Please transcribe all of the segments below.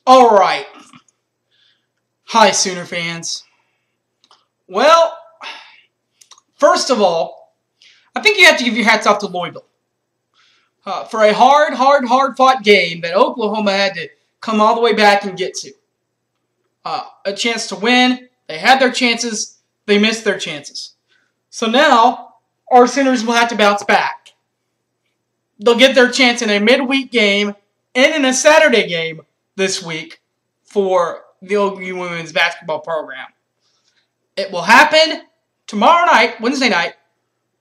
Alright. Hi, Sooner fans. Well, first of all, I think you have to give your hats off to Louisville. For a hard-fought game that Oklahoma had to come all the way back and get to. A chance to win. They had their chances. They missed their chances. So now, our Sooners will have to bounce back. They'll get their chance in a midweek game and in a Saturday game this week for the OU women's basketball program. It will happen tomorrow night, Wednesday night,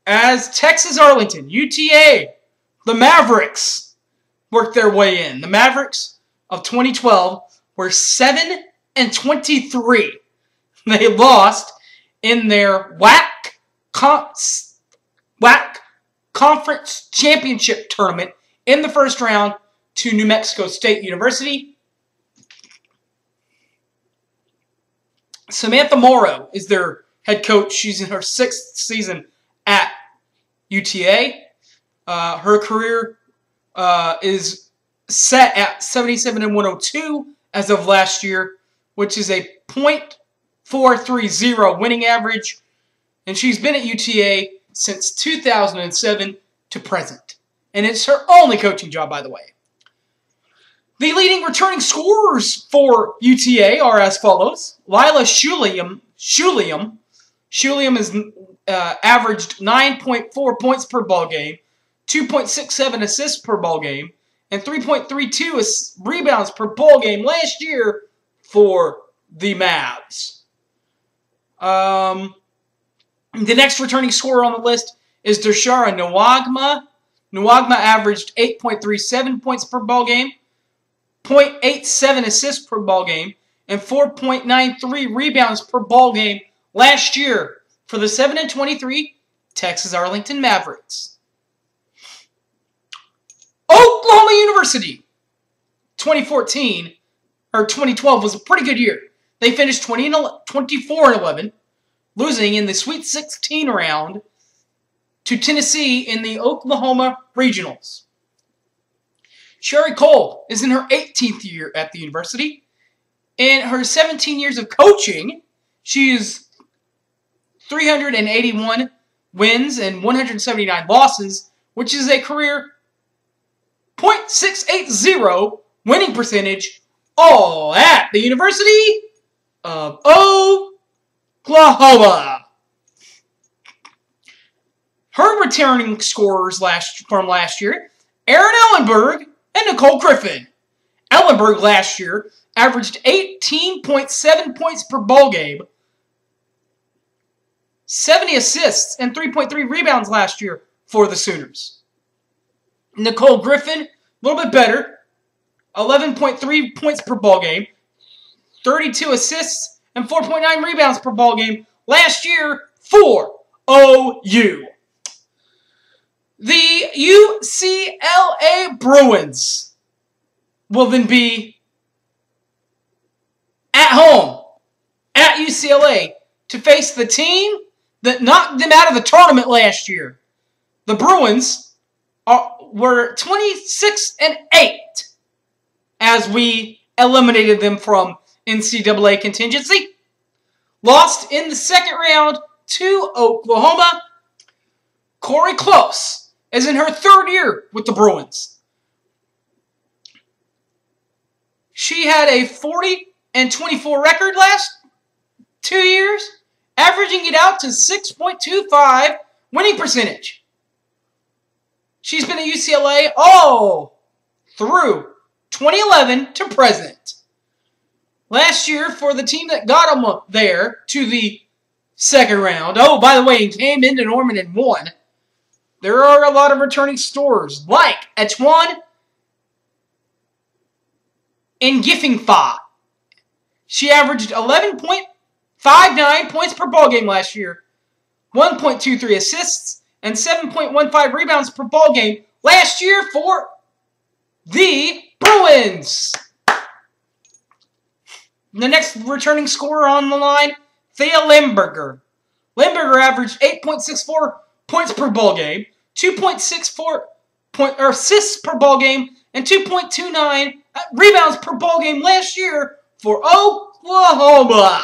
as Texas Arlington, UTA, the Mavericks, work their way in. The Mavericks of 2012 were 7-23. They lost in their WAC Conference Championship Tournament in the first round to New Mexico State University. Samantha Morrow is their head coach. She's in her 6th season at UTA. Her career is set at 77-102 as of last year, which is a .430 winning average. And she's been at UTA since 2007 to present. And it's her only coaching job, by the way. The leading returning scorers for UTA are as follows. Lila Shuliam has averaged 9.4 points per ball game, 2.67 assists per ball game, and 3.32 rebounds per ball game last year for the Mavs. The next returning scorer on the list is Deshara Nwagma. Nwagma averaged 8.37 points per ball game, 0.87 assists per ball game, and 4.93 rebounds per ball game last year for the 7-23 Texas Arlington Mavericks. Oklahoma University, 2012 was a pretty good year. They finished 24-11, losing in the Sweet 16 round to Tennessee in the Oklahoma Regionals. Sherry Cole is in her 18th year at the university. In her 17 years of coaching, she is 381 wins and 179 losses, which is a career .680 winning percentage, all at the University of Oklahoma. Her returning scorers from last year, Erin Ellenberg and Nicole Griffin. Ellenberg last year averaged 18.7 points per ball game, 70 assists, and 3.3 rebounds last year for the Sooners. Nicole Griffin, a little bit better, 11.3 points per ball game, 32 assists, and 4.9 rebounds per ball game last year for OU. The UCLA Bruins will then be at home at UCLA to face the team that knocked them out of the tournament last year. The Bruins were 26-8 as we eliminated them from NCAA contingency. Lost in the second round to Oklahoma. Corey Close is in her 3rd year with the Bruins. She had a 40-24 record last 2 years, averaging it out to 6.25 winning percentage. She's been at UCLA all through 2011 to present. Last year, for the team that got them up there to the second round, oh, by the way, came into Norman and won, there are a lot of returning scorers, like Etwan Ngifingfa. She averaged 11.59 points per ball game last year, 1.23 assists, and 7.15 rebounds per ball game last year for the Bruins. The next returning scorer on the line, Thea Limburger. Limburger averaged 8.64 points per ball game, 2.64 assists per ball game, and 2.29 rebounds per ball game last year for Oklahoma.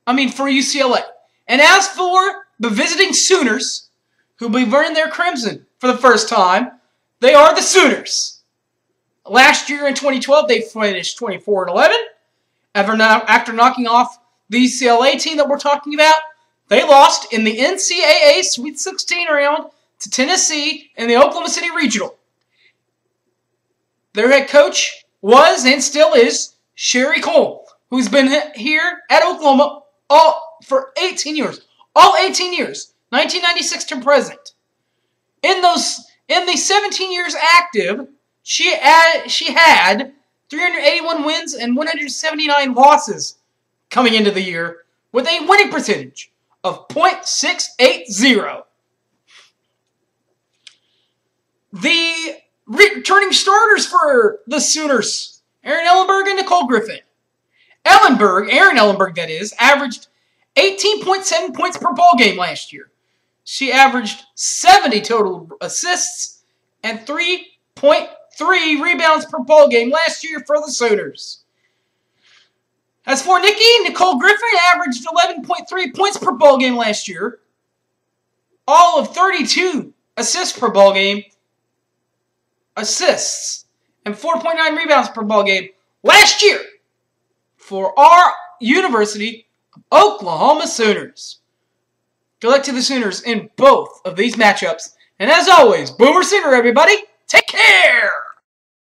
For UCLA. And as for the visiting Sooners, who will be wearing their crimson for the first time, they are the Sooners. Last year in 2012, they finished 24-11. After knocking off the UCLA team that we're talking about, they lost in the NCAA Sweet 16 round to Tennessee in the Oklahoma City Regional. Their head coach was and still is Sherry Cole, who's been here at Oklahoma for 18 years. All 18 years, 1996 to present. In the 17 years active, she had 381 wins and 179 losses coming into the year with a winning percentage of .680. The returning starters for the Sooners, Aaron Ellenberg and Nicole Griffin. Aaron Ellenberg that is, averaged 18.7 points per ball game last year. She averaged 70 total assists and 3.3 rebounds per ball game last year for the Sooners. As for Nicole Griffin averaged 11.3 points per ball game last year. All of 32 assists per ball game. Assists and 4.9 rebounds per ball game last year for our University of Oklahoma Sooners. Good luck to the Sooners in both of these matchups. And as always, Boomer Sooner, everybody. Take care!